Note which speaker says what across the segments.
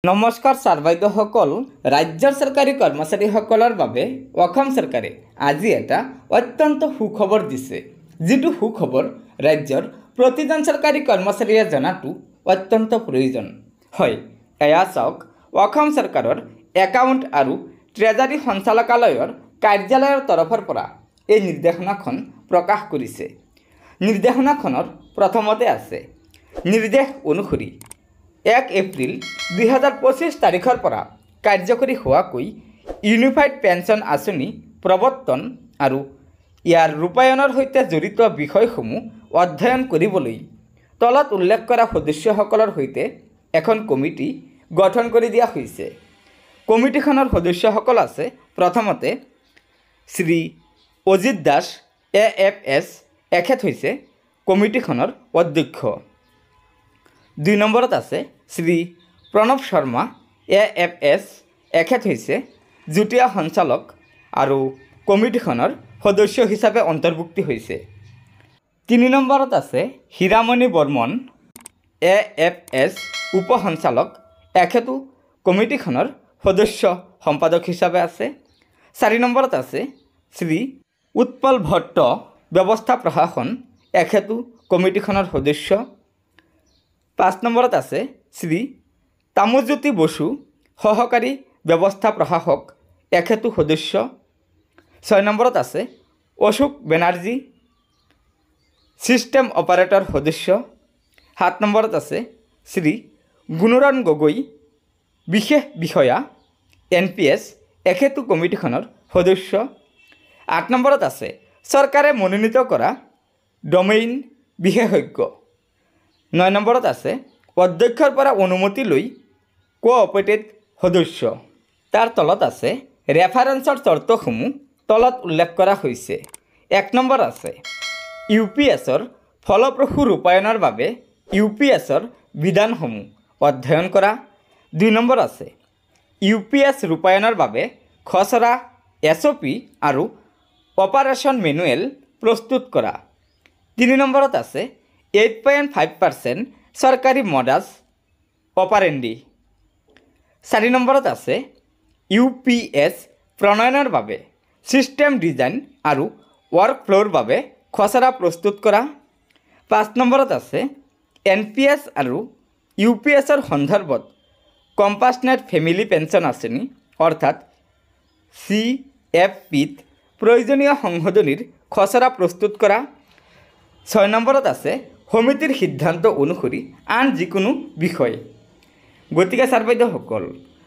Speaker 1: নমস্কাৰ ছাৰ বাইদেউসকল, ৰাজ্যৰ চৰকাৰী কৰ্মচাৰীসকলৰ বাবে অসম চৰকাৰে আজি এটা অত্যন্ত সুখবৰ দিছে। যিটো সুখবৰ ৰাজ্যৰ প্ৰতিজন চৰকাৰী কৰ্মচাৰীয়ে জনাটো অত্যন্ত প্ৰয়োজন। হয়, এয়া চাওক, অসম চৰকাৰৰ একাউণ্ট আৰু ট্ৰেজাৰী সঞ্চালকালয়ৰ কাৰ্যালয়ৰ তৰফৰ পৰা এই নিৰ্দেশনাখন প্ৰকাশ কৰিছে। নিৰ্দেশনাখনৰ প্ৰথমতে আছে, নিৰ্দেশ অনুসৰি 1 এপ্ৰিল 2025 তাৰিখৰ পৰা কাৰ্যকৰী হোৱাকৈ ইউনিফাইড পেঞ্চন আঁচনি প্ৰৱৰ্তন আৰু ইয়াৰ ৰূপায়ণৰ সৈতে জড়িত বিষয়সমূহ অধ্যয়ন কৰিবলৈ তলত উল্লেখ কৰা সদস্যসকলৰ সৈতে এখন কমিটি গঠন কৰি দিয়া হৈছে। কমিটিখনৰ সদস্যসকল আছে, প্ৰথমতে শ্ৰী অজিত দাস AFS, এখেত হৈছে কমিটিখনৰ অধ্যক্ষ। 2 নম্বৰত আছে শ্ৰী প্ৰণৱ শৰ্মা AFS, এখেত হৈছে যুটীয়া সঞ্চালক আৰু কমিটিখনৰ সদস্য হিচাপে অন্তৰ্ভুক্তি হৈছে। 3 নম্বৰত আছে হীৰামণি বৰ্মন AFS, উপ সঞ্চালক, এখেতো কমিটিখনৰ সদস্য সম্পাদক হিচাপে আছে। 4 নম্বৰত আছে শ্ৰী উৎপল ভট্ট ব্যৱস্থা প্ৰশাসন, এখেতো কমিটিখনৰ সদস্য। 5 নম্বৰত আছে শ্ৰী তামুজ্যোতি বসু সহকাৰী ব্যৱস্থা প্ৰশাসক, এখেতো সদস্য। 6 নম্বৰত আছে অশোক বেনাৰ্জী ছিষ্টেম অপাৰেটৰ সদস্য। 7 নম্বৰত আছে শ্ৰী গুণৰণ গগৈ বিশেষ বিষয়া NPS, এখেতো কমিটিখনৰ সদস্য। 8 নম্বৰত আছে চৰকাৰে মনোনীত কৰা ডমেইন বিশেষজ্ঞ। 9 নম্বৰত আছে অধ্যক্ষৰ পৰা অনুমতি লৈ কোঅপাৰেটেড সদস্য। তাৰ তলত আছে ৰেফাৰেন্সৰ চৰ্তসমূহ তলত উল্লেখ কৰা হৈছে। 1 নম্বৰ আছে UPSৰ ফলপ্ৰসূ ৰূপায়ণৰ বাবে UPSৰ বিধানসমূহ অধ্যয়ন কৰা। 2 নম্বৰ আছে UPS ৰূপায়ণৰ বাবে খচৰা SOP আৰু অপাৰেশ্যন মেনুৱেল প্ৰস্তুত কৰা। 3 নম্বৰত আছে 8.5% চৰকাৰী মডাছ অপাৰেণ্ডি। 4 নম্বৰত আছে UPS প্ৰণয়নৰ বাবে ছিষ্টেম ডিজাইন আৰু ৱৰ্কফ্ল'ৰ বাবে খচৰা প্ৰস্তুত কৰা। 5 নম্বৰত আছে NPS আৰু UPSৰ সন্দৰ্ভত কম্পাছনেট ফেমিলি পেঞ্চন আঁচনি অৰ্থাৎ CFPত প্ৰয়োজনীয় সংশোধনীৰ খচৰা প্ৰস্তুত কৰা। 6 নম্বৰত আছে সমিতিৰ সিদ্ধান্ত অনুসৰি আন যিকোনো বিষয়। গতিকে ছাৰ বাইদেউসকল,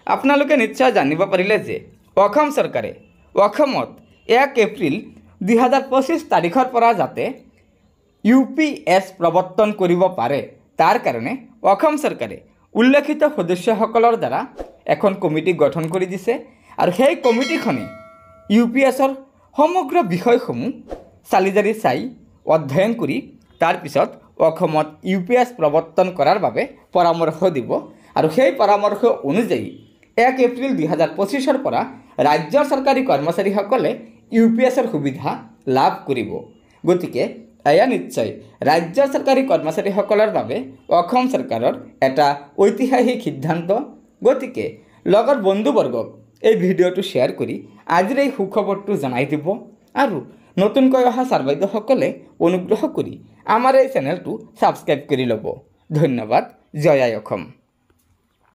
Speaker 1: আপোনালোকে নিশ্চয় জানিব পাৰিলে যে অসম চৰকাৰে অসমত 1 এপ্ৰিল 2025 তাৰিখৰ পৰা যাতে UPS প্ৰৱৰ্তন কৰিব পাৰে, তাৰ কাৰণে অসম চৰকাৰে উল্লেখিত সদস্যসকলৰ দ্বাৰা এখন কমিটি গঠন কৰি দিছে আৰু সেই কমিটিখনে UPSৰ সমগ্ৰ বিষয়সমূহ চালি-জাৰি চাই অধ্যয়ন কৰি তাৰপিছত অসমত UPS প্ৰৱৰ্তন কৰাৰ বাবে পৰামৰ্শ দিব আৰু সেই পৰামৰ্শ অনুযায়ী 1 এপ্ৰিল 2025 পৰা ৰাজ্যৰ চৰকাৰী কৰ্মচাৰীসকলে UPSৰ সুবিধা লাভ কৰিব। গতিকে এয়া নিশ্চয় ৰাজ্যৰ চৰকাৰী কৰ্মচাৰীসকলৰ বাবে অসম চৰকাৰৰ এটা ঐতিহাসিক সিদ্ধান্ত। গতিকে লগৰ বন্ধুবৰ্গক এই ভিডিঅ'টো শ্বেয়াৰ কৰি আজিৰ এই সুখবৰটো জনাই দিব আৰু নতুনকৈ অহা ছাৰ বাইদেউসকলে অনুগ্ৰহ কৰি আমাৰ এই চেনেলটো ছাবস্ক্ৰাইব কৰি ল'ব। ধন্যবাদ। জয় আই অসম।